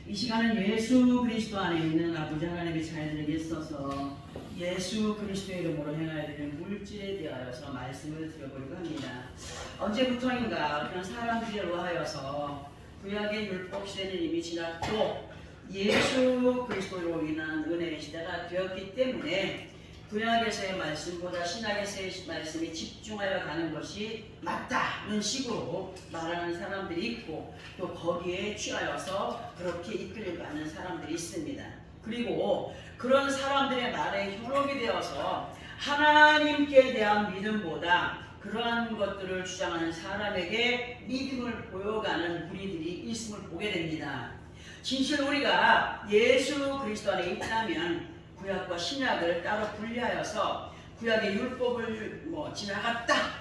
이 시간은 예수 그리스도 안에 있는 아버지 하나님의 자녀들에게 있어서 예수 그리스도의 이름으로 행하여야 되는 물질에 대하여서 말씀을 드려보려고 합니다. 언제부터인가 그런 사람들로 하여서 구약의 율법 시대는 이미 지났고 예수 그리스도로 인한 은혜의 시대가 되었기 때문에 구약에서의 말씀보다 신약에서의 말씀이 집중하여 가는 것이 맞다는 식으로 말하는 사람들이 있고 또 거기에 취하여서 그렇게 이끌려가는 사람들이 있습니다. 그리고 그런 사람들의 말에 현혹이 되어서 하나님께 대한 믿음보다 그러한 것들을 주장하는 사람에게 믿음을 보여가는 무리들이 있음을 보게 됩니다. 진실 우리가 예수 그리스도 안에 있다면 구약과 신약을 따로 분리하여서 구약의 율법을 지나갔다.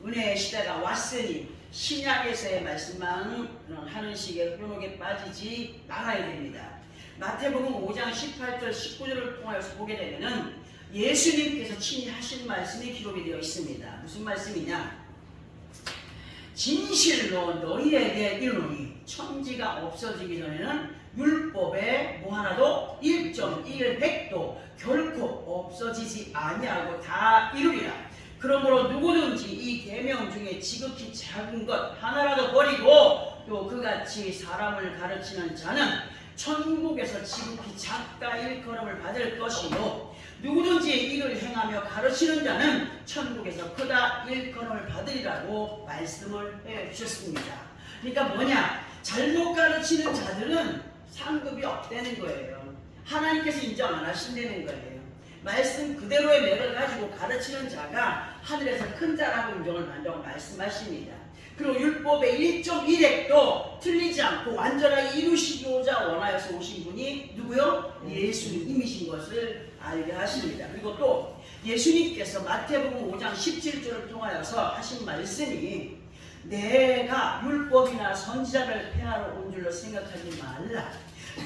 은혜의 시대가 왔으니 신약에서의 말씀만 하는 식의 현혹에 빠지지 말아야 됩니다. 마태복음 5장 18절 19절을 통하여서 보게 되면은 예수님께서 친히 하신 말씀이 기록이 되어 있습니다. 무슨 말씀이냐? 진실로 너희에게 이르노니 천지가 없어지기 전에는 율법에 하나도 1.1획도 결코 없어지지 아니하고 다 이루리라. 그러므로 누구든지 이 계명 중에 지극히 작은 것 하나라도 버리고 또 그같이 사람을 가르치는 자는 천국에서 지극히 작다 일컬음을 받을 것이요 누구든지 이를 행하며 가르치는 자는 천국에서 크다 일컬음을 받으리라고 말씀을 해주셨습니다. 그러니까 뭐냐? 잘못 가르치는 자들은 상급이 없다는 거예요. 하나님께서 인정 안 하신다는 거예요. 말씀 그대로의 맥을 가지고 가르치는 자가 하늘에서 큰 자라고 인정을 받는다고 말씀하십니다. 그리고 율법의 1.1획도 틀리지 않고 완전하게 이루시고자 원하여서 오신 분이 누구요? 예수님이신 것을 알게 하십니다. 그리고 또 예수님께서 마태복음 5장 17절을 통하여서 하신 말씀이 내가 율법이나 선지자를 폐하러 온 줄로 생각하지 말라.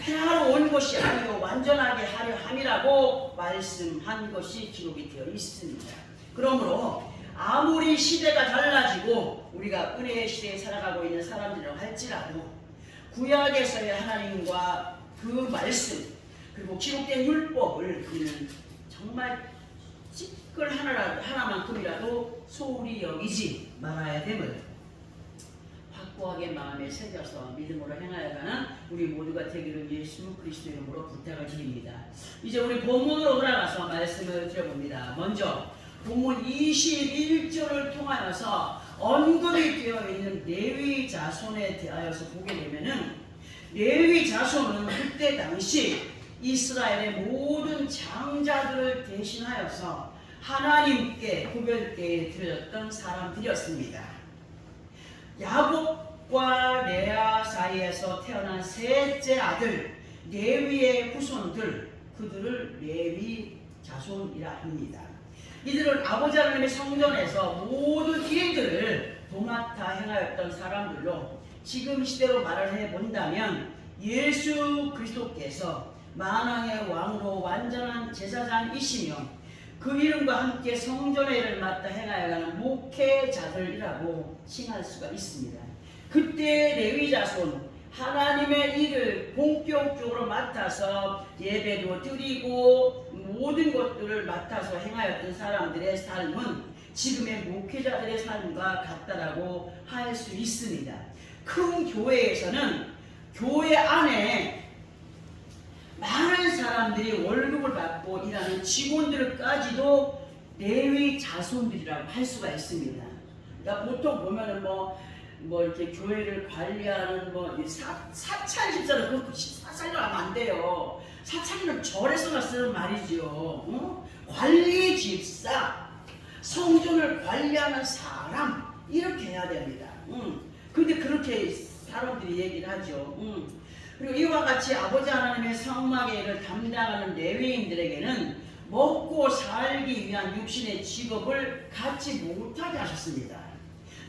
폐하러 온 것이 아니고 완전하게 하려 함이라고 말씀한 것이 기록이 되어 있습니다. 그러므로 아무리 시대가 달라지고 우리가 은혜의 시대에 살아가고 있는 사람들이라고 할지라도 구약에서의 하나님과 그 말씀 그리고 기록된 율법을 우리는 정말 찌끌 하나만큼이라도 소홀히 여기지 말아야 됨을 확고하게 마음에 새겨서 믿음으로 행하여가는 우리 모두가 되기를 예수 그리스도 이름으로 부탁을 드립니다. 이제 우리 본문으로 돌아가서 말씀을 드려봅니다. 먼저 본문 21절을 통하여서 언급이 되어 있는 레위 자손에 대하여서 보게 되면은 레위 자손은 그때 당시 이스라엘의 모든 장자들을 대신하여서 하나님께 구별되게 드렸던 사람들이었습니다. 야곱과 레아 사이에서 태어난 셋째 아들 레위의 후손들 그들을 레위 자손이라 합니다. 이들은 아버지 하나님의 성전에서 모든 일들을 도맡아 행하였던 사람들로 지금 시대로 말을 해본다면 예수 그리스도께서 만왕의 왕으로 완전한 제사장이시며 그 이름과 함께 성전의 일을 맡아 행하여가는 목회자들이라고 칭할 수가 있습니다. 그때 레위 자손 하나님의 일을 본격적으로 맡아서 예배도 드리고 모든 것들을 맡아서 행하였던 사람들의 삶은 지금의 목회자들의 삶과 같다라고 할 수 있습니다. 큰 교회에서는 교회 안에 많은 사람들이 월급을 받고 일하는 직원들까지도 레위 자손들이라고 할 수가 있습니다. 그러니까 보통 보면은 이렇게 교회를 관리하는 사찰 집사는 그렇고 사찰을 하면 안 돼요. 사찰은 절에서나 쓰는 말이죠. 관리 집사, 성전을 관리하는 사람 이렇게 해야 됩니다. 근데 그렇게 사람들이 얘기를 하죠. 그리고 이와 같이 아버지 하나님의 성막의 일을 담당하는 레위인들에게는 먹고 살기 위한 육신의 직업을 갖지 못하게 하셨습니다.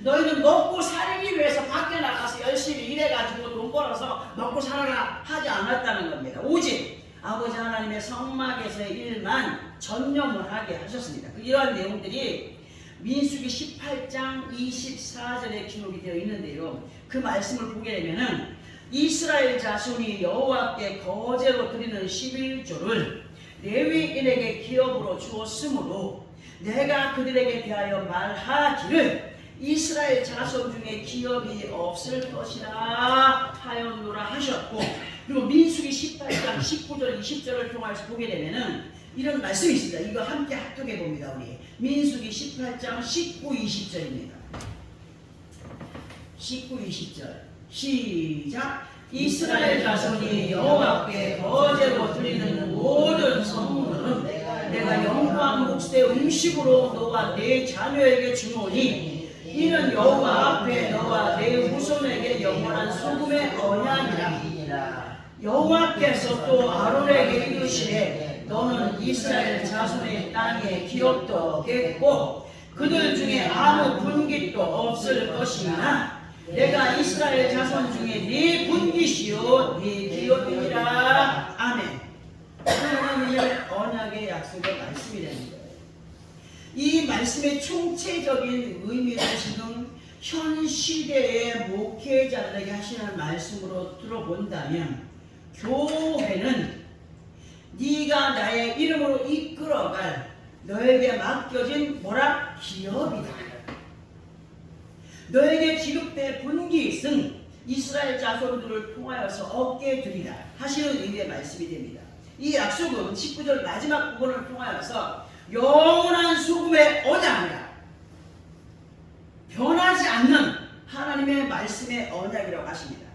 너희는 먹고 살기 위해서 밖에 나가서 열심히 일해가지고 돈 벌어서 먹고 살아라 하지 않았다는 겁니다. 오직 아버지 하나님의 성막에서의 일만 전념을 하게 하셨습니다. 이러한 내용들이 민수기 18장 24절에 기록이 되어 있는데요. 그 말씀을 보게 되면은 이스라엘 자손이 여호와께 거제로 드리는 11조를 레위인에게 기업으로 주었으므로 내가 그들에게 대하여 말하기를 이스라엘 자손 중에 기업이 없을 것이라 하였노라 하셨고, 그리고 민수기 18장 19절 20절을 통해서 보게 되면은 이런 말씀이 있습니다. 이거 함께 합독해 봅니다. 우리 민수기 18장 19, 20절입니다. 19, 20절 시작. 이스라엘 자손이 여호와께 거제로 드리는 모든 선물은 내가 영광 몫의 음식으로 너와 네 자녀에게 주노니 이는 여호와 앞에 너와 네 후손에게 영원한 소금의 언약이라. 여호와께서 또 아론에게 이르시되 너는 이스라엘 자손의 땅에 기업도 없겠고 그들 중에 아무 분깃도 없을 것이나 내가 이스라엘 자손 중에 네 분깃이요 네 기업이니라. 아멘. 하나님의 언약의 약속의 말씀이 되는 거예요. 이 말씀의 총체적인 의미를 지금 현 시대의 목회자들에게 하시는 말씀으로 들어본다면, 교회는 네가 나의 이름으로 이끌어갈 너에게 맡겨진 뭐라? 기업이다. 너에게 지급될 분깃은 이스라엘 자손들을 통하여서 얻게 되리라 하시는 의미의 말씀이 됩니다. 이 약속은 19절 마지막 부분을 통하여서 영원한 소금의 언약이라, 변하지 않는 하나님의 말씀의 언약이라고 하십니다.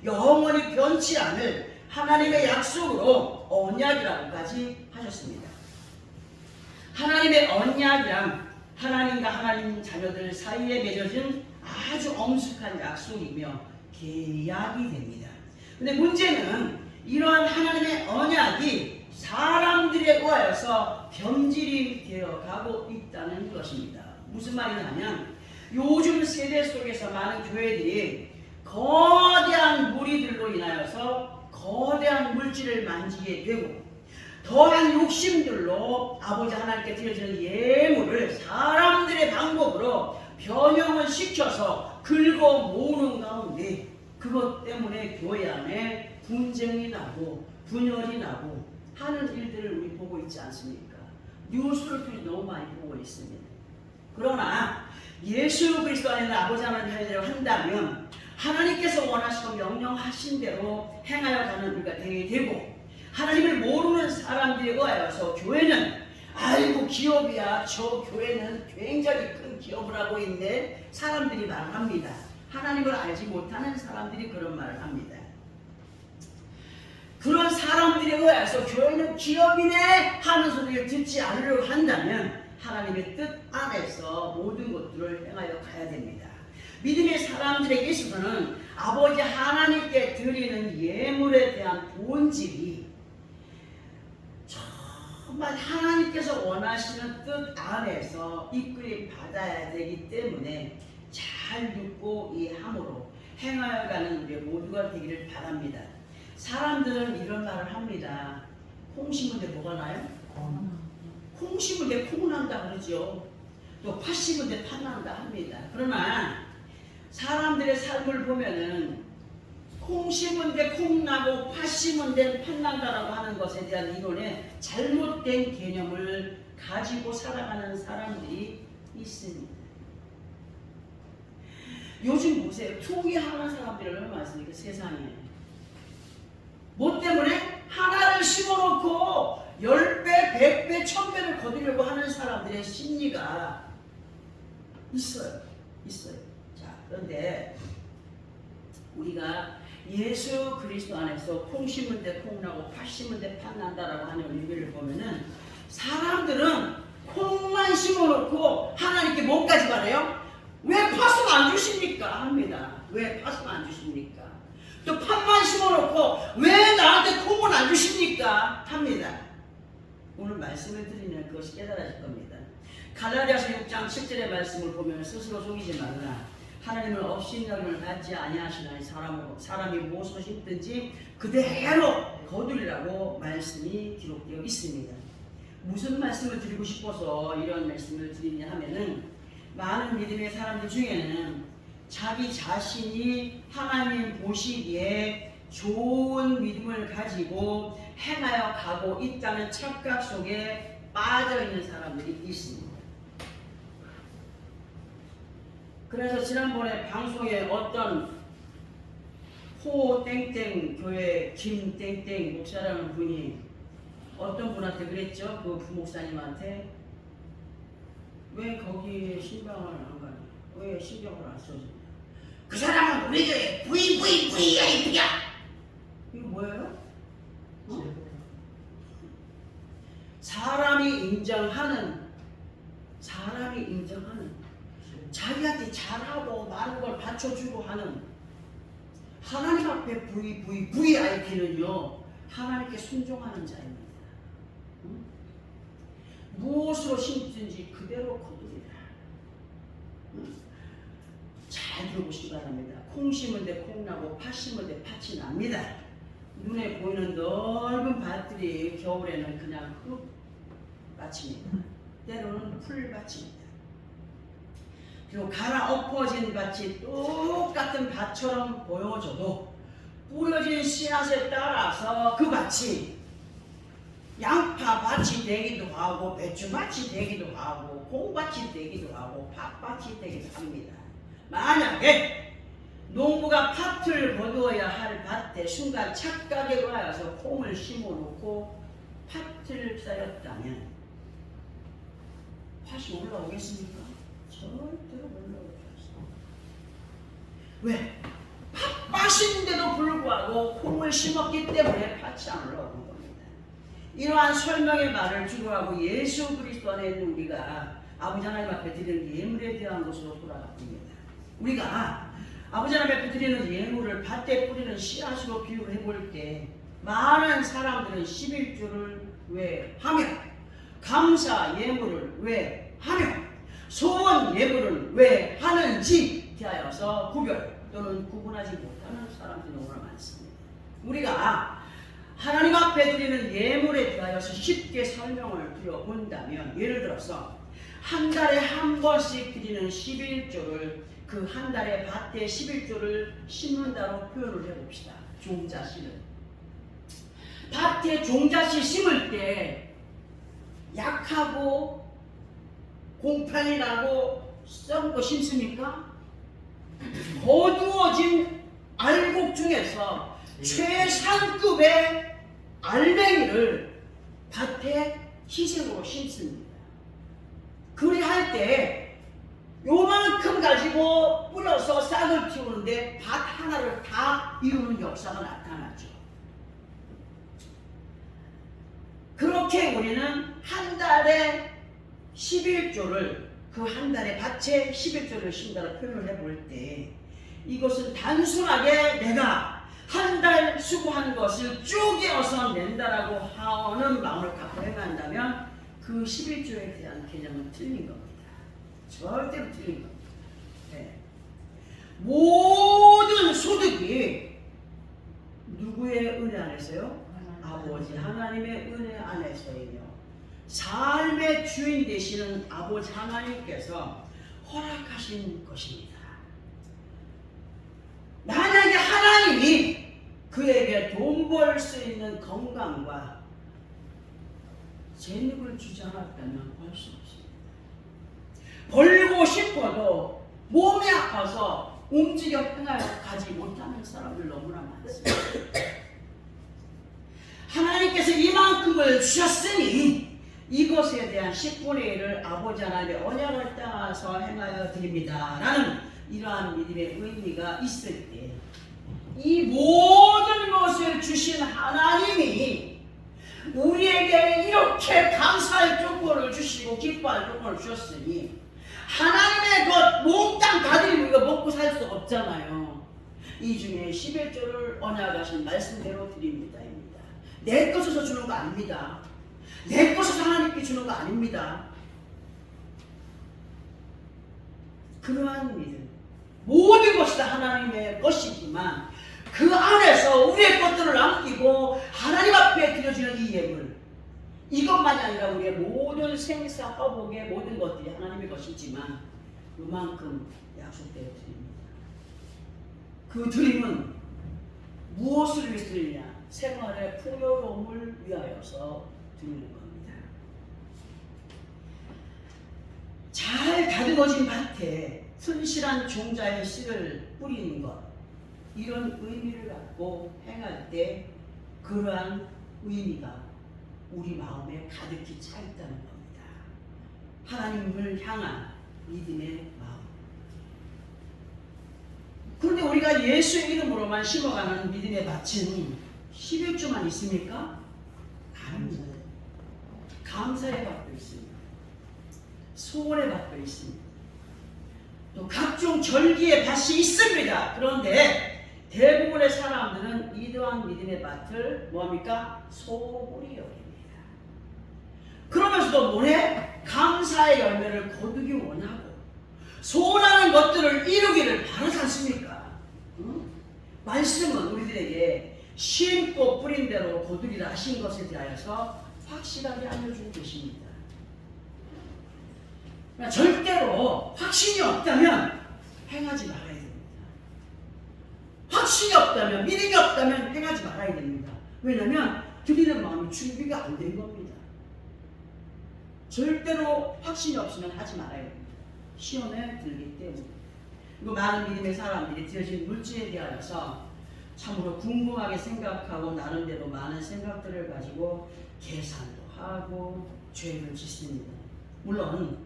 영원히 변치 않을 하나님의 약속으로 언약이라고까지 하셨습니다. 하나님의 언약이란 하나님과 하나님 자녀들 사이에 맺어진 아주 엄숙한 약속이며 계약이 됩니다. 근데 문제는 이러한 하나님의 언약이 사람들에 의하여서 변질이 되어 가고 있다는 것입니다. 무슨 말이냐면 요즘 세대 속에서 많은 교회들이 거대한 무리들로 인하여서 거대한 물질을 만지게 되고 더한 욕심들로 아버지 하나님께 드려지는 예물을 사람들의 방법으로 변형을 시켜서 긁어 모으는 가운데 그것 때문에 교회 안에 분쟁이 나고 분열이 나고 하는 일들을 우리 보고 있지 않습니까? 뉴스를 통해 너무 많이 보고 있습니다. 그러나 예수 그리스도 안에는 아버지 하나님의 자녀라고 한다면 하나님께서 원하시고 명령하신 대로 행하여 가는 우리가 되게 되고, 하나님을 모르는 사람들에 의하여서 교회는 아이고 기업이야, 저 교회는 굉장히 큰 기업을 하고 있네 사람들이 말합니다. 하나님을 알지 못하는 사람들이 그런 말을 합니다. 그런 사람들에 의해서 교회는 기업이네 하는 소리를 듣지 않으려고 한다면 하나님의 뜻 안에서 모든 것들을 행하여 가야 됩니다. 믿음의 사람들에게 있어서는 아버지 하나님께 드리는 예물에 대한 본질이 정말 하나님께서 원하시는 뜻 안에서 이끌림 받아야 되기 때문에 잘 듣고 이함으로 행하여 가는 우리 모두가 되기를 바랍니다. 사람들은 이런 말을 합니다. 콩 심은데 뭐가 나요? 콩 심은데 콩 난다 그러죠. 또 팥 심은데 팥 난다 합니다. 그러나 사람들의 삶을 보면은 콩 심은데 콩 나고 팥 심은데 팥 난다라고 하는 것에 대한 이론에 잘못된 개념을 가지고 살아가는 사람들이 있습니다. 요즘 보세요. 투기하는 사람들이 얼마나 많습니까? 세상에. 뭐 때문에? 하나를 심어놓고 10배, 100배, 1000배를 거두려고 하는 사람들의 심리가 있어요. 자, 그런데 우리가 예수 그리스도 안에서 콩 심은 데 콩 나고 팥 심은 데 팥 난다라고 하는 의미를 보면은 사람들은 콩만 심어놓고 하나님께 뭐까지 바래요? 왜 팥은 안 주십니까? 합니다. 왜 팥은 안 주십니까? 또 팥만 심어놓고 왜 나한테 콩은 안 주십니까? 합니다. 오늘 말씀을 드리면 그것이 깨달아질 겁니다. 갈라디아서 6장 7절의 말씀을 보면 스스로 속이지 말라. 하나님은 업신여김을 받지 아니하시나니 사람이 무엇을 심든지 그대로 거두리라고 말씀이 기록되어 있습니다. 무슨 말씀을 드리고 싶어서 이런 말씀을 드리냐 하면은 많은 믿음의 사람들 중에는 자기 자신이 하나님 보시기에 좋은 믿음을 가지고 행하여 가고 있다는 착각 속에 빠져 있는 사람들이 있습니다. 그래서 지난번에 방송에 어떤 호 땡땡 교회 김 땡땡 목사라는 분이 어떤 분한테 그랬죠? 그 부목사님한테 왜 거기에 신방을 안 가냐? 왜 신경을 안 써주냐? 그 사람은 우리 교회 VVVIP야! 이거 뭐예요? 어? 사람이 인정하는 자기한테 잘하고 많은 걸 받쳐주고 하는 하나님 앞에 VVVIP는요 하나님께 순종하는 자입니다. 응? 무엇으로 심든지 그대로 거둡니다. 응? 잘 들어보시기 바랍니다. 콩 심은 데 콩 나고 팥 심은 데 팥이 납니다. 눈에 보이는 넓은 밭들이 겨울에는 그냥 흙밭입니다. 때로는 풀밭입니다. 그리고 갈아 엎어진 밭이 똑같은 밭처럼 보여져도 뿌려진 씨앗에 따라서 그 밭이 양파밭이 되기도 하고 배추밭이 되기도 하고 콩밭이 되기도 하고 팥밭이 되기도 합니다. 만약에 농부가 팥을 거두어야 할 밭에 순간 착각에 하여서 콩을 심어놓고 팥을 쌓였다면 팥이 올라오겠습니까? 절대로 올라오지 않습니다. 왜? 팥밭인데도 불구하고 콩을 심었기 때문에 팥이 안 올라오는 겁니다. 이러한 설명의 말을 주로하고 예수 그리스도 안에 있는 우리가 아버지 하나님 앞에 드리는 예물에 대한 것으로 돌아갑니다. 우리가 아버지 하나님 앞에 드리는 예물을 밭에 뿌리는 씨앗으로 비유를 해볼 때 많은 사람들은 11조를 왜 하며 감사 예물을 왜 하며 소원 예물을 왜 하는지 대하여서 구별 또는 구분하지 못하는 사람들이 너무나 많습니다. 우리가 하나님 앞에 드리는 예물에 대하여서 쉽게 설명을 드려본다면 예를 들어서 한 달에 한 번씩 드리는 11조를 그 한 달에 밭에 11조를 심는다로 표현을 해봅시다. 종자씨를 밭에 종자씨 심을 때 약하고 공판이 나고 썩은 거 심습니까? 거두어진 알곡 중에서 최상급의 알맹이를 밭에 희생으로 심습니다. 그리할 때 요만큼 가지고 뿌려서 싹을 틔우는데 밭 하나를 다 이루는 역사가 나타나죠. 그렇게 우리는 한 달에 11조를 그 한 달에 밭에 11조를 심다고 표현을 해볼 때 이것은 단순하게 내가 한 달 수고한 것을 쪼개어서 낸다라고 하는 마음을 갖고 행한다면 그 11조에 대한 개념은 틀린 겁니다. 절대로 틀린 겁니다. 네. 모든 소득이 누구의 은혜 안에서요? 아버지 하나님의 은혜 안에서이며 삶의 주인 되시는 아버지 하나님께서 허락하신 것입니다. 만약에 하나님이 그에게 돈 벌 수 있는 건강과 재능을 주지 않았다면 벌 수 없습니다. 벌고 싶어도 몸이 아파서 움직여 행하여 가지 못하는 사람들 너무나 많습니다. 하나님께서 이만큼을 주셨으니 이것에 대한 10분의 1을 아버지 하나님의 언약을 따라서 행하여 드립니다 라는 이러한 믿음의 의미가 있을 때 이 모든 것을 주신 하나님이 우리에게 이렇게 감사의 조건을 주시고 기뻐할 조건을 주셨으니 하나님의 것 몽땅 다 드리고 이거 먹고 살 수 없잖아요. 이 중에 11조를 언약하신 말씀대로 드립니다. 내 것에서 주는 거 아닙니다. 내 것에서 하나님께 주는 거 아닙니다. 그러한 믿음 모든 것이 다 하나님의 것이지만 그 안에서 우리의 것들을 남기고 하나님 앞에 드려지는 이 예물 이것만이 아니라 우리의 모든 생사, 화복의 모든 것들이 하나님의 것이지만 그만큼 약속되어 드립니다. 그 드림은 무엇을 위해서 드리냐? 생활의 풍요로움을 위하여서 드리는 겁니다. 잘 다듬어진 밭에 튼실한 종자의 씨를 뿌리는 것, 이런 의미를 갖고 행할 때 그러한 의미가 우리 마음에 가득히 차 있다는 겁니다. 하나님을 향한 믿음의 마음. 그런데 우리가 예수의 이름으로만 심어가는 믿음의 밭은 11조만 있습니까? 아닙니다. 감사의 밭도 있습니다. 소원의 밭도 있습니다. 또 각종 절기의 밭이 있습니다. 그런데 대부분의 사람들은 이러한 믿음의 밭을 뭐합니까? 소홀히 여깁니다. 그러면서도 뭐래? 감사의 열매를 거두기 원하고 소원하는 것들을 이루기를 바라지 않습니까? 응? 말씀은 우리들에게 심고 뿌린 대로 거두리라 하신 것에 대하여서 확실하게 알려주고 계십니다. 그러니까 절대로 확신이 없다면 행하지 말아야 됩니다. 확신이 없다면, 믿음이 없다면 행하지 말아야 됩니다. 왜냐하면 드리는 마음이 준비가 안 된 겁니다. 절대로 확신이 없으면 하지 말아야 됩니다. 시험에 들기 때문에. 그리고 많은 믿음의 사람들이 드려진 물질에 대하여서 참으로 궁금하게 생각하고 나름대로 많은 생각들을 가지고 계산도 하고 죄를 짓습니다. 물론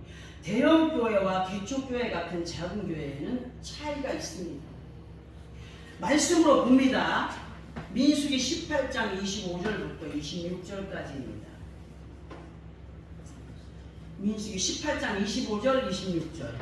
대형 교회와 개척 교회 같은 작은 교회에는 차이가 있습니다. 말씀으로 봅니다. 민수기 18장 25절부터 26절까지입니다. 민수기 18장 25절 26절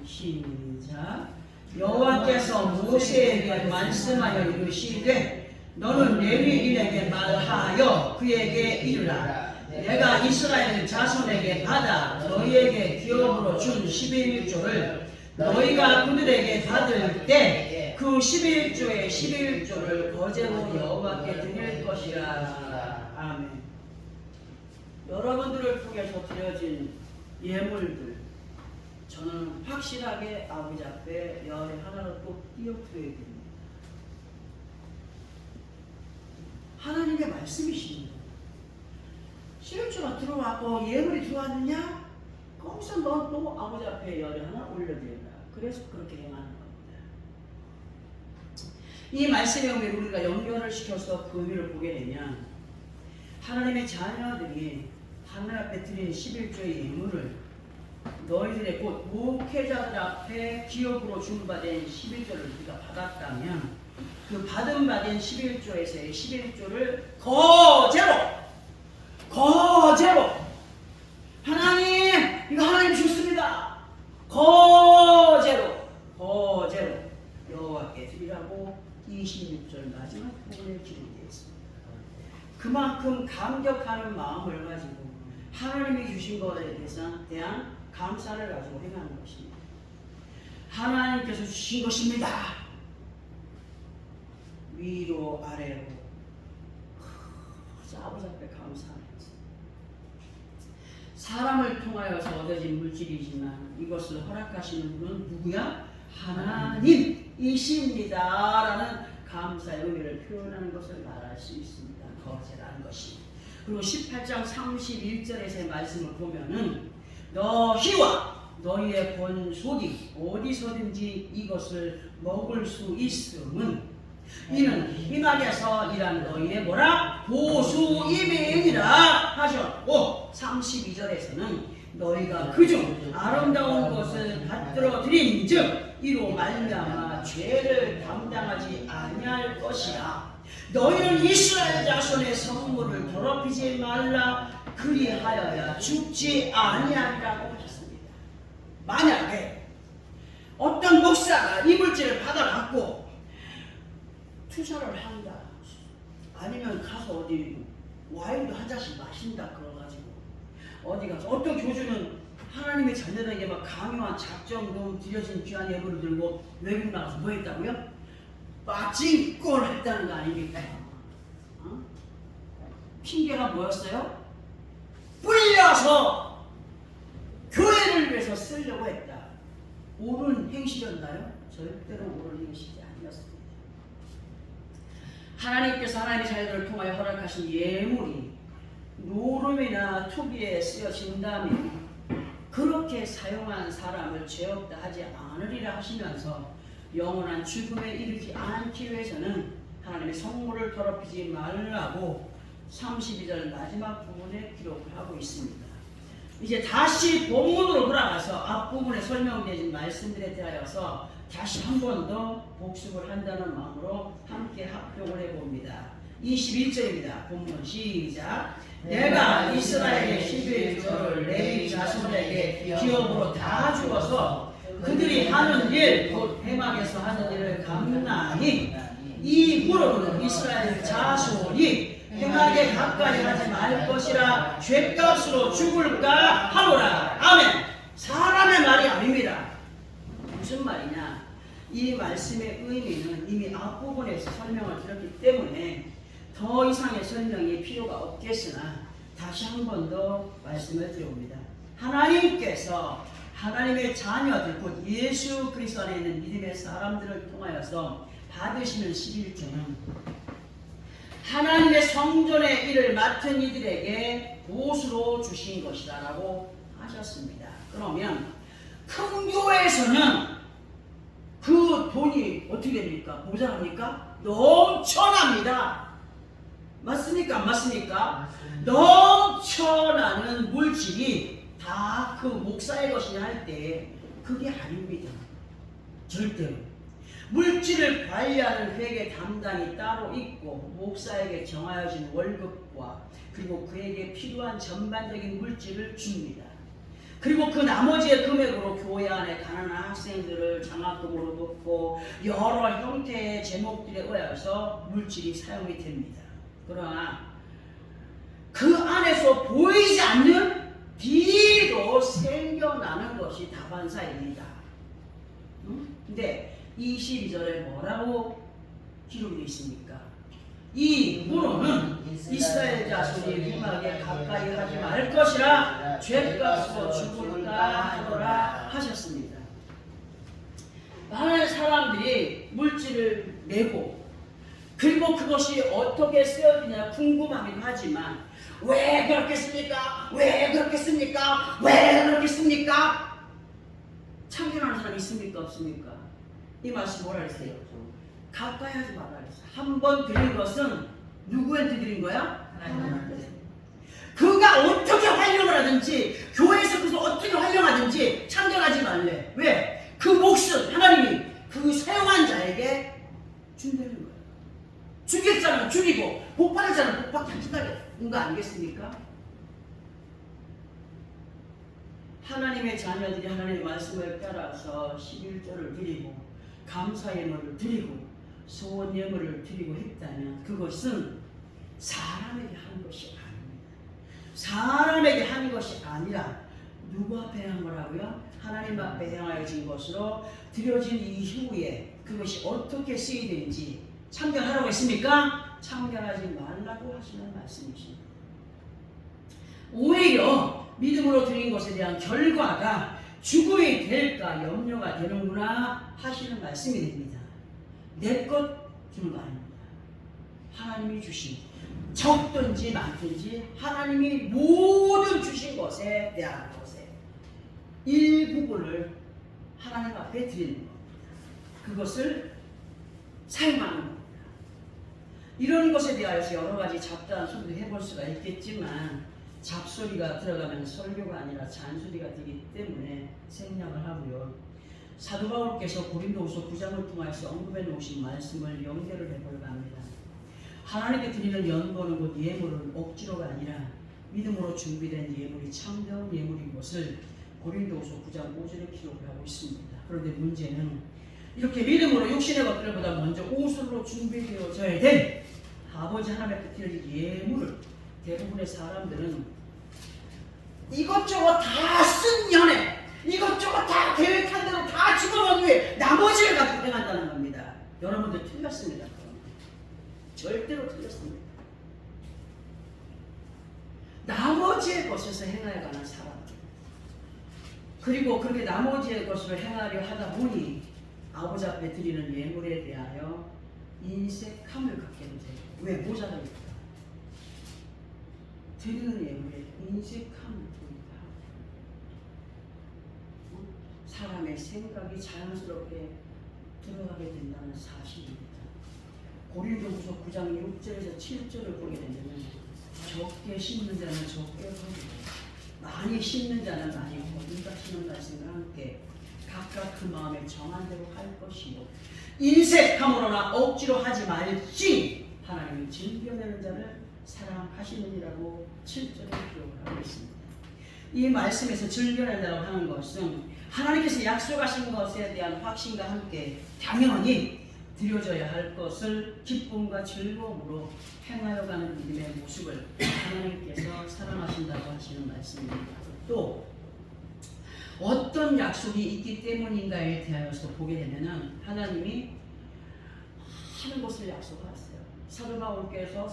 시작. 여호와께서 모세에게 말씀하여 이르시되 너는 레위인에게 말하여 그에게 이르라. 내가 이스라엘 자손에게 받아 너희에게 기업으로 준 11조를 너희가 그들에게 받을 때 그 11조의 11조를 거제로 여호와께 드릴 것이라. 아멘. 여러분들을 통해서 드려진 예물들, 저는 확실하게 아버지 앞에 열의 하나로 꼭 띄어드려야 됩니다. 하나님의 말씀이십니다. 11조가 들어왔고 예물이 들어왔느냐? 거기서 넌 또 아버지 앞에 열의 하나 올려드려라. 그래서 그렇게 행하는 겁니다. 이 말씀의 의미를 우리가 연결을 시켜서 그 의미를 보게 되면 하나님의 자녀들이 하나님 앞에 드린 11조의 예물을 너희들의 곧 목회자들 앞에 기업으로 준바된 11조를 우리가 받았다면 그 받은 11조에서의 11조를 거제로 하나님 이거 하나님 주습니다. 거제로 여호와께 드리라고 26절 마지막 부분에 기록되어 있습니다. 그만큼 감격하는 마음을 가지고 하나님이 주신 것에 대한 감사를 가지고 행하는 것입니다. 하나님께서 주신 것입니다. 위로 아래로 아버지 앞에 감사합니다. 사람을 통하여서 얻어진 물질이지만 이것을 허락하시는 분은 누구야? 하나님이십니다. 라는 감사의 의미를 표현하는 것을 말할 수 있습니다. 거제라는 것이. 그리고 18장 31절에서의 말씀을 보면은 너희와 너희의 본속이 어디서든지 이것을 먹을 수 있음은 이는 희망에서 일한 너희의 뭐라? 보수임이니라 하셨고 32절에서는 너희가 그중 아름다운 것을 받들어 드린즉 이로 말미암아 죄를 담당하지 아니할 것이라. 너희는 이스라엘 자손의 성물을 더럽히지 말라. 그리하여야 죽지 아니하리라고 하셨습니다. 만약에 어떤 목사가 이 물질을 받아갖고 투자를 한다, 아니면 가서 어디 와인도 한 잔씩 마신다 그래가지고 어디 가서 어떤 교주는 하나님의 자녀들에게 막 강요한 작정금 들여진 귀한 예물을 들고 외국 나가서 뭐 했다고요? 빠찡꼴 했다는 거 아닙니까? 어? 핑계가 뭐였어요? 뿌려서 교회를 위해서 쓰려고 했다. 옳은 행실이었나요? 절대로 옳은 행실이 아니었습니다. 하나님께서 하나님의 자녀들을 통하여 허락하신 예물이 노름이나 투기에 쓰여진다면 그렇게 사용한 사람을 죄 없다 하지 않으리라 하시면서 영원한 죽음에 이르지 않기 위해서는 하나님의 성물을 더럽히지 말라고 32절 마지막 부분에 기록을 하고 있습니다. 이제 다시 본문으로 돌아가서 앞부분에 설명되진 말씀들에 대하여서 다시 한 번 더 복습을 한다는 마음으로 함께 합독을 해봅니다. 21절입니다. 본문 시작. 내가 이스라엘의 11조를 레위 자손에게 기업으로 다 주어서 그들이 하는 일, 곧 회막에서 하는 일을 감나니 이 무릇은 이스라엘 자손이 회막에 가까이 하지 말 것이라 죗값으로 죽을까 하노라. 아멘. 사람의 말이 아닙니다. 무슨 말이냐? 이 말씀의 의미는 이미 앞부분에서 설명을 드렸기 때문에 더 이상의 설명이 필요가 없겠으나 다시 한 번 더 말씀을 드려봅니다. 하나님께서 하나님의 자녀들 곧 예수 그리스도 안에 있는 믿음의 사람들을 통하여서 받으시는 11조는 하나님의 성전의 일을 맡은 이들에게 보수로 주신 것이다라고 하셨습니다. 그러면 큰 교회에서는 그 돈이 어떻게 됩니까? 모자랍니까? 넘쳐납니다. 맞습니까? 안 맞습니까? 넘쳐나는 물질이 다 그 목사의 것이냐 할 때 그게 아닙니다. 절대로. 물질을 관리하는 회계 담당이 따로 있고 목사에게 정하여진 월급과 그리고 그에게 필요한 전반적인 물질을 줍니다. 그리고 그 나머지의 금액으로 교회 안에 가난한 학생들을 장학금으로 돕고 여러 형태의 제목들에 의해서 물질이 사용이 됩니다. 그러나 그 안에서 보이지 않는 비리로 생겨나는 것이 다반사입니다. 근데 22절에 뭐라고 기록이 되어 있습니까? 이 무로는 이스라엘 자손이 회막에 가까이 하지 말 것이라 죗값으로 죽을까 하노라 하셨습니다. 많은 사람들이 물질을 내고 그리고 그것이 어떻게 쓰여지냐 궁금하긴 하지만 왜 그렇게 씁니까? 왜 그렇게 씁니까? 왜 그렇게 씁니까? 참견하는 사람이 있습니까? 없습니까? 이 말씀 뭐라 그랬어요? 가까이 하지 말라 그랬어요. 한 번 드린 것은 누구한테 드린 거야? 하나님한테. 그가 어떻게 활용을 하든지 교회에서 그것을 어떻게 활용하든지 참견하지 말래. 왜? 그 몫은 하나님이 그 사용한 자에게 준다는 거예요. 죽일 자는 죽이고 복 받을 자는 복 받게 하신다는 거 아니겠습니까? 하나님의 자녀들이 하나님의 말씀을 따라서 11조를 드리고 감사 예물을 드리고 소원 예물을 드리고 했다면 그것은 사람에게 한 것이 아닙니다. 사람에게 한 것이 아니라 누구 앞에 한 거라고요? 하나님 앞에 행하여진 것으로 드려진 이후에 그것이 어떻게 쓰이는지 참견하라고 했습니까? 참견하지 말라고 하시는 말씀이십니다. 오히려 믿음으로 드린 것에 대한 결과가 죽음이 될까 염려가 되는구나 하시는 말씀이 됩니다. 내 것 주는 거 아닙니다. 하나님이 주신 적든지 많든지 하나님이 모든 주신 것에 대한 것에 일부분을 하나님 앞에 드리는 겁니다. 그것을 사용하는 겁니다. 이런 것에 대하여서 여러 가지 잡다한 소리도 해볼 수가 있겠지만 잡소리가 들어가면 설교가 아니라 잔소리가 되기 때문에 생략을 하고요. 사도 바울께서 고린도후서 9장을 통해서 언급해 놓으신 말씀을 연결을 해볼까 합니다. 하나님께 드리는 연보는 곧 예물은 억지로가 아니라 믿음으로 준비된 예물이 참된 예물인 것을 고린도후서 9장 5절에 기록을 하고 있습니다. 그런데 문제는 이렇게 믿음으로 육신의 것들보다 먼저 우선으로 준비되어져야 될 아버지 하나님께 드릴 예물을 대부분의 사람들은 이것저것 다 쓴 연애, 이것저것 다 계획한 대로 다 집어넣은 후에 나머지를 갖고 행한다는 겁니다. 여러분들 틀렸습니다. 절대로 틀렸습니다. 나머지의 것에서 행하여 가는 사람들, 그리고 그렇게 나머지의 것을 행하려 하다 보니 아버지 앞에 드리는 예물에 대하여 인색함을 갖게 되세요. 왜? 모자라니까. 드리는 예물에 인색함을 보인다. 사람의 생각이 자연스럽게 들어가게 된다는 사실입니다. 고린도후서 9장 6절에서 7절을 보게 되면 적게 심는 자는 적게 거두고 많이 심는 자는 많이 거둔다시는 말씀과 함께 각각 그 마음에 정한 대로 할 것이요 인색함으로나 억지로 하지 말지 하나님이 즐겨내는 자를 사랑하시느니라고 7절에 기록을 하고 있습니다. 이 말씀에서 즐겨낸다고 하는 것은 하나님께서 약속하신 것에 대한 확신과 함께 당연히 드려져야 할 것을 기쁨과 즐거움으로 행하여가는 믿음의 모습을 하나님께서 사랑하신다고 하시는 말씀입니다. 또 어떤 약속이 있기 때문인가에 대하여서 보게 되면 하나님이 하는 것을 약속하셨어요. 사도 바울께서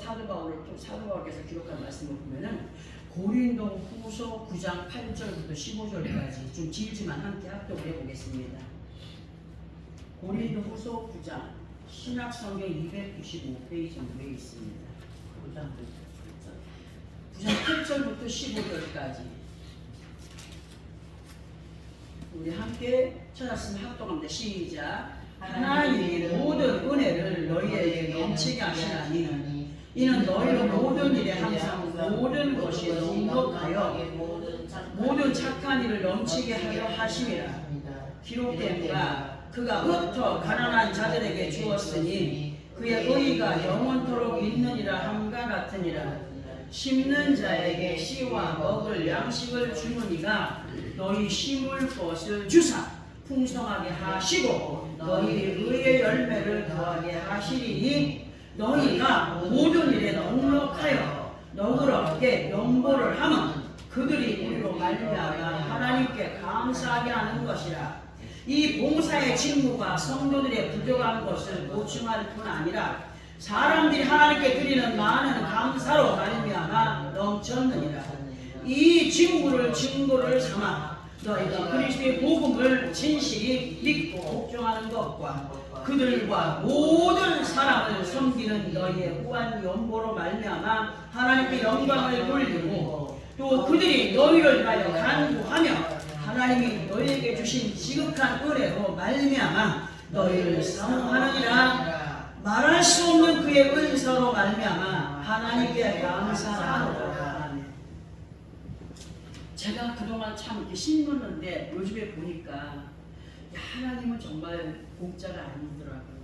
기록한 말씀을 보면은 고린도 후서 9장 8절부터 15절까지 좀 길지만 함께 합독을 해보겠습니다. 고린도 후서 9장 신약성경 295페이지에 있습니다. 9장 8절부터 15절까지 우리 함께 찾았으면 합독합니다. 시작. 하나님이 모든 은혜를 너희에게 넘치게 하시나니 이는 너희로 모든 일에 항상 모든 것이 넉넉하여 모든 착한 일을 넘치게 하려 하심이라. 기록된 바 그가 흩어 가난한 자들에게 주었으니 그의 의의가 영원토록 있느니라 함과 같으니라. 심는 자에게 씨와 먹을 양식을 주는 이가 너희 심을 것을 주사 풍성하게 하시고 너희 의의 열매를 더하게 하시리니 너희가 모든 일에 넉넉하여 너그럽게 연보를 하면 그들이 우리로 말미암아 하나님께 감사하게 하는 것이라. 이 봉사의 직무가 성도들의 부족한 것을 보충할 뿐 아니라 사람들이 하나님께 드리는 많은 감사로 말미암아 넘쳤느니라. 이 직무를 증거를 삼아 너희가 그리스도의 복음을 진실이 믿고 복종하는 것과 그들과 모든 사람을 섬기는 너희의 후한 연보로 말미암아 하나님께 영광을 돌리고 또 그들이 너희를 위하여 간구하며 하나님이 너희에게 주신 지극한 은혜로 말미암아 너희를 사모하느니라. 말할 수 없는 그의 은사로 말미암아 하나님께 감사하노라. 제가 그동안 참 이렇게 신문는데 요즘에 보니까 하나님은 정말 공짜가 아니더라고요.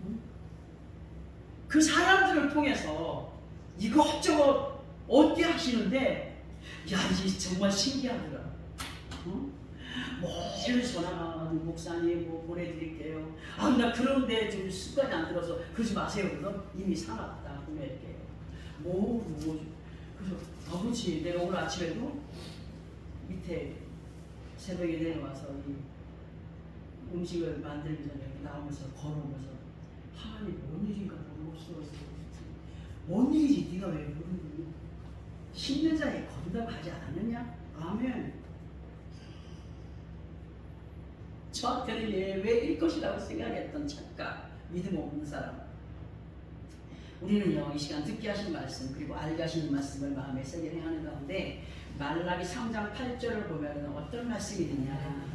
응? 그 사람들을 통해서 이것저것 얻게 하시는데 야, 이게 정말 신기하더라. 응? 멀리 전화가는 목사님 뭐 보내드릴게요. 아, 나 그런데 좀 습관이 안 들어서 그러지 마세요. 그래서 이미 사놨다 보낼게요. 그래서 아버지 내가 오늘 아침에도 밑에 새벽에 내려와서 이 음식을 만들기 전에 나오면서 걸어오면서 하나님 뭔 일인가 모르겠어. 뭔 일이지 네가 왜 모르니? 심는 자에 거둔다고 하지 않았느냐? 아멘. 저한테는 예외일 것이라고 생각했던 착각, 믿음 없는 사람. 우리는요 이 시간 듣게 하신 말씀 그리고 알게 하시는 말씀을 마음에 새겨 행하는 가운데 말라기 3장 8절을 보면 어떤 말씀이 있느냐.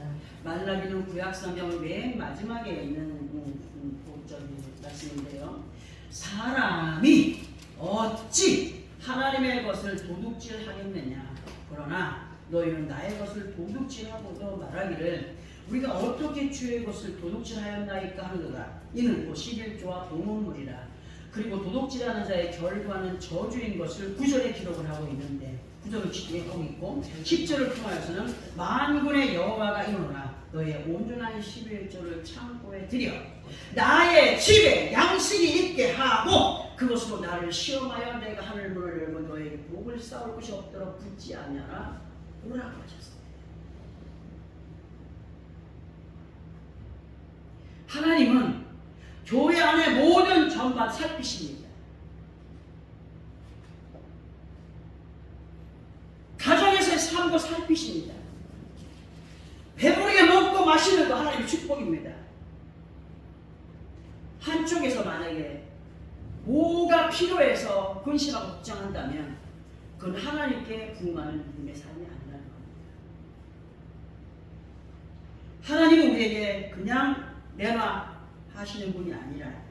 말라기는 구약성경 맨 마지막에 있는 말씀인데요. 사람이 어찌 하나님의 것을 도둑질하겠느냐. 그러나 너희는 나의 것을 도둑질하고도 말하기를 우리가 어떻게 주의 것을 도둑질하였나이까 하는도다. 이는 곧 11조와 동문물이라. 그리고 도둑질하는 자의 결과는 저주인 것을 9절에 기록을 하고 있는데 9절을 기록하고 있고 10절을 통하여서는 만군의 여호와가 이르노라. 너희의 온전한 11조를 창고에 들여 나의 집에 양식이 있게 하고 그것으로 나를 시험하여 내가 하늘 문을 열고 너희에게 복을 쌓을 것이 없도록 붙지 아니하라 오라고 하셨습니다. 하나님은 교회 안에 모든 전반 살피십니다. 가정에서의 삶도 살피십니다. 기도하시는 거 하나님의 축복입니다. 한쪽에서 만약에 뭐가 필요해서 근심하고 걱정한다면 그건 하나님께 부응하는 믿음의 삶이 아니라는 겁니다. 하나님은 우리에게 그냥 내놔 하시는 분이 아니라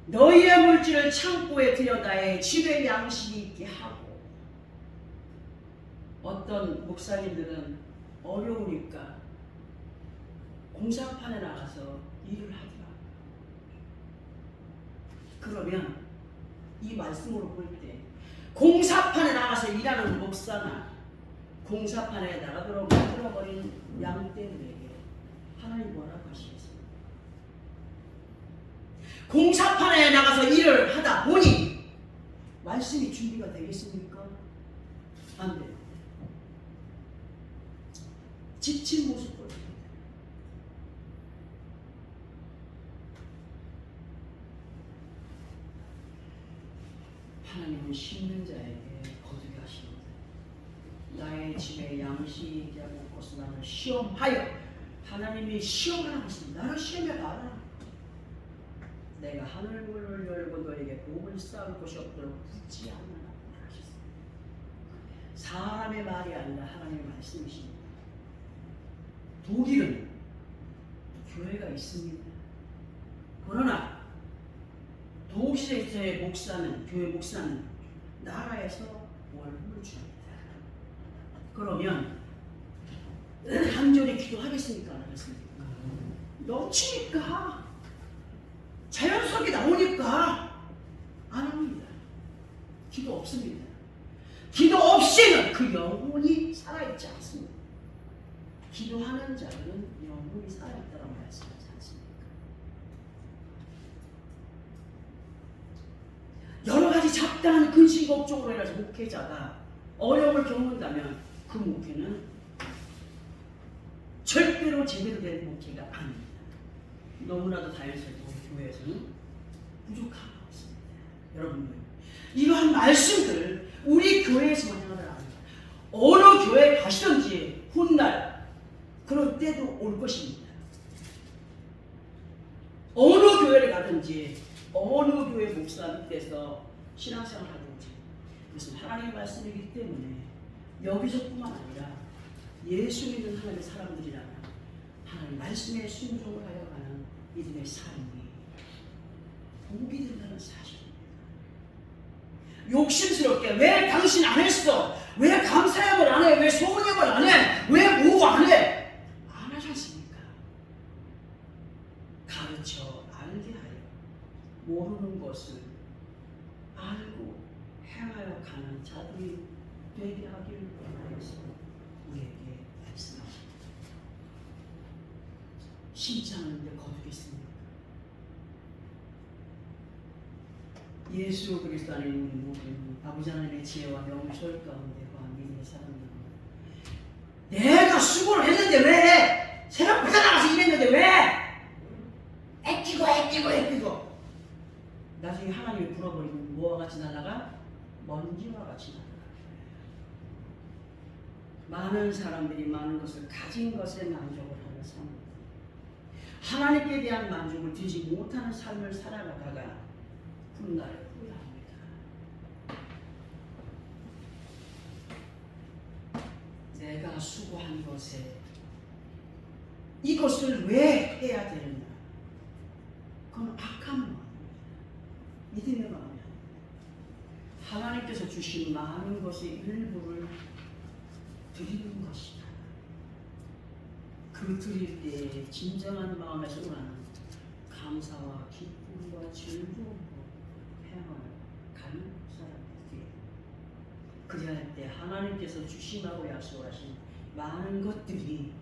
너희의 물질을 창고에 들여 나의 집에 양식이 있게 하고, 어떤 목사님들은 어려우니까 공사판에 나가서 일을 하더라. 그러면 이 말씀으로 볼 때 공사판에 나가서 일하는 목사나 공사판에 나가도록 만들어버린 양떼들에게 하나님 뭐라고 하시겠습니까? 공사판에 나가서 일을 하다 보니 말씀이 준비가 되겠습니까? 안 돼요. 지친 모습 보입니다. 하나님은 심는 자에게 거두게 하십니다. 나의 집에 양식이 하고 것을 나를 시험하여, 하나님이 시험을 하고 있습니다. 나를 시험해봐라. 내가 하늘문을 열고 너에게 복을 쌓을 곳이 없도록 굳지 않으라 하셨습니다. 사람의 말이 아니라 하나님의 말씀이십니다. 독일은 교회가 있습니다. 그러나 독일에서의 목사는, 교회 목사는 나라에서 월급을 줍니다. 그러면 간절히 기도하겠습니까? 안 하겠습니까? 넘치니까, 자연스럽게 나오니까 안 합니다. 기도 없습니다. 기도 없이는 그 영혼이 살아있지 않습니다. 기도하는 자는 영혼이 살아있다고 말씀하지 않습니까? 여러 가지 잡다한 근심 걱정으로 인해서 목회자가 어려움을 겪는다면 그 목회는 절대로 제대로 된 목회가 아닙니다. 너무나도 자연스럽고 교회에서는 부족함이 없습니다. 여러분들, 이러한 말씀들 우리 교회에서만 하는 아닙니다. 어느 교회에 가시든지 훗날 그럴 때도 올 것입니다. 어느 교회를 가든지 어느 교회 목사 밑에서 신앙생활을 하든지, 그것은 하나님의 말씀이기 때문에 여기서뿐만 아니라 예수 믿는 하나님의 사람들이라면 하나님 말씀에 순종을 하여 가는 믿음의 삶이 복이 된다는 사실입니다. 욕심스럽게 왜 당신 안 했어? 왜 감사협을 안 해? 왜 소원협을 안 해? 왜 뭐 안 해? 안 하지 않습니까? 가르쳐 알게 하여 모르는 것을 알고 행하여 가는 자들이 되게 하기를 원하여서 우리에게 말씀하십니다. 심지 않은데 거두겠습니까? 예수 그리스도 안에 있는 우리 모든 아버지 하나님의 지혜와 명철 가운데 거한 믿음의 사람들은, 내가 수고를 했는데 왜 해? 새벽부터 나가서 일했는데 왜? 애끼고 나중에 하나님이 불어버리면 뭐와 같이 날아가? 먼지와 같이 날아가. 많은 사람들이 많은 것을 가진 것에 만족을 하는 삶, 하나님께 대한 만족을 드리지 못하는 삶을 살아가다가 훗날 후회합니다. 내가 수고한 것에 이것을 왜 해야 되느냐? 그건 악한 마음입니다. 믿음의 마음이 아닙니다. 하나님께서 주신 많은 것의 일부를 드리는 것이다. 그 드릴 때 진정한 마음에서 오라는 감사와 기쁨과 즐거움으로 행함을 가는 사람들에게, 그리할 때 하나님께서 주시라고 약속하신 많은 것들이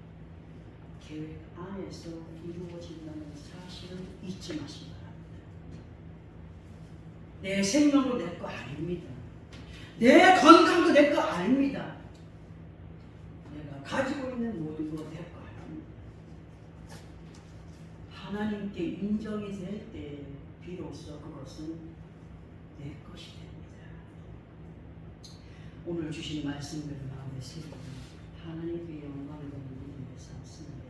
계획 안에서 이루어진다는 사실을 잊지 마시기 바랍니다. 내 생명도 내 거 아닙니다. 내 건강도 내 거 아닙니다. 내가 가지고 있는 모든 거 내 거 아닙니다. 하나님께 인정이 될 때 비로소 그것은 내 것이 됩니다. 오늘 주신 말씀들을 마음에 새기고 하나님께 영광을 돌리는 믿음의 삼습니다.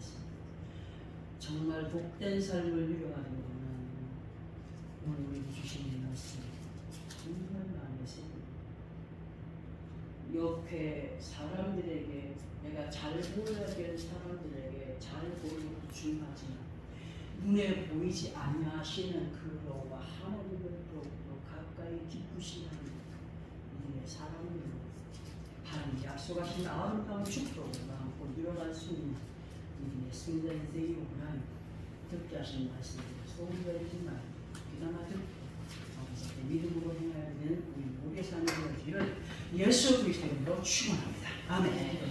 정말 복된 삶을 누려가는 것은 오늘 우리 주신 말씀 정말 마음에 새깁니다. 옆에 사람들에게 내가 잘 보여야 될 사람들에게 잘 보이는 것도 중요하지만 눈에 보이지 아니하시는 그로와 하나님을 더 가까이 기쁘시는 우리의 사람으로 하나님 약속하신 아름다운 축복을 마음껏 누려갈 수 있는 우리의 승자의 인생이 오나니 듣게 하신 말씀을 소리가 있지만 귀담아 듣고 아버지의 믿음으로 행해야 되는 우리 모두의 삶을 이루어지기를 예수 그리스도 이름으로 축원합니다. 아멘.